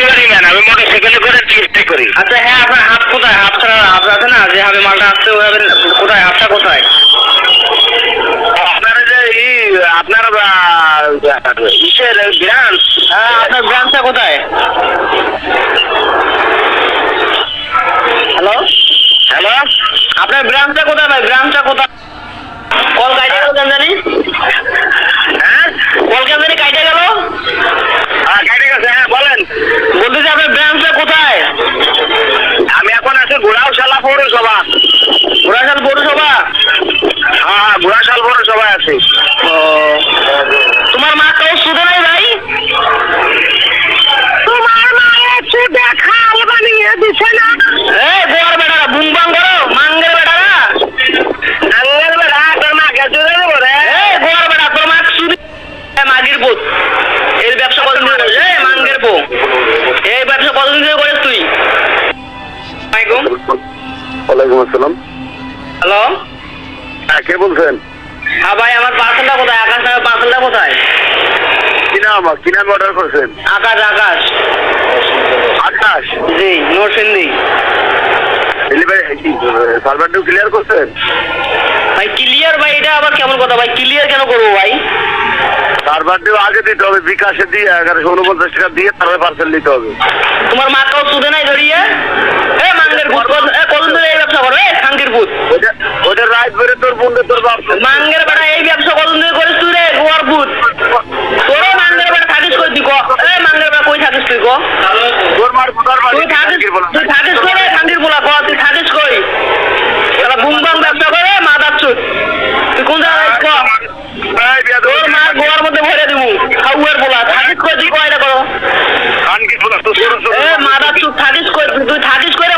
Delivery man, আমি মোটরসাইকেলে করে টিএসটি করি। আচ্ছা হ্যাঁ, আপনার হাত কোথায়? হাত ছাড়া হাত আছে না, যেভাবে মালটা আসছে ওইভাবে কোথায়, হাতটা কোথায়? আপনার যে আপনার ইসের ব্রাঞ্চ, হ্যাঁ, আপনার ব্রাঞ্চটা কোথায়? হ্যালো, হ্যালো, আপনার ব্রাঞ্চটা কোথায় ভাই? ব্রাঞ্চটা কোথায়? কল কাইটে গেল কেন জানি? হ্যাঁ কল কেন জানি কাইটে গেল? হ্যাঁ কেটে গেছে। হ্যাঁ বলেন, বলতেছি আপনার ব্রাঞ্চটা কোথায়? আমি এখন আছি ঘোড়াশালা পৌরসভা। ঘোড়াশাল পৌরসভা? হ্যাঁ ঘোড়াশাল পৌরসভায় আছি। ও, তোমার মা কেউ শুধু নাই ভাই? তোমার মায়ের চুটে খাল বানিয়ে দিছে না? এই গোয়ার বেটারা বুংবাং করো, মাঙ্গের বেটারা। আঙ্গেল বেড়া তোর মাকে চুড়ে দেবো রে। এই গোয়ার বেটা, তোর মা শুধু মাগির পুত। এই ব্যবসা কতদিন ধরে করিস? এই মাঙ্গের পো, এই ব্যবসা কতদিন ধরে করিস তুই? ওয়ালাইকুম আসসালাম। হ্যালো, হ্যাঁ কে বলছেন? হ্যাঁ ভাই, আমার পার্সেলটা কোথায়? আকাশ নামের পার্সেলটা কোথায়? কি নাম অর্ডার করছেন? আকাশ, আকাশ। আকাশ জি, নরসিংদী। ডেলিভারি সার্ভারটা ক্লিয়ার করছেন? ভাই ক্লিয়ার? ভাই এটা আবার কেমন কথা ভাই? ক্লিয়ার কেন করবো ভাই? সার্ভারটিও আগে দিতে হবে, বিকাশে দিয়ে 1149 টাকা দিয়ে তারপরে পার্সেল নিতে হবে। তোমার মা কেউ সুদে নাই ধরিয়ে? এ মাঙ্গের ভূত, কতদিন ধরে এই ব্যবসা করো? এ খাঙ্কির ভূত, ওইটা রাইট বেড়ে তোর বন্ধু তোর বাপ। মাঙ্গের বেটা এই ব্যবসা কতদিন ধরে করিস তুই রে গোয়ার ভূত? তোরও মাঙ্গের বেটা থাকিস কই তুই ক? এ মাঙ্গের বেটা কই থাকিস তুই ক? তোর মার তোর বাড়ি তুই থাকিস কই রে খাঙ্কির বলা ক? তুই থাকিস কই? শালা বুমবাং ব্যবসা করে মা দাচ্ছুত। তুই কোন জায়গায় ক? তোর মা গোয়ার মধ্যে ভরে দিবু খাউয়ের বলা। থাকিস কই তুই কয়টা করো? এ মা দাচ্ছুত থাকিস কই? তুই থাকিস কই রে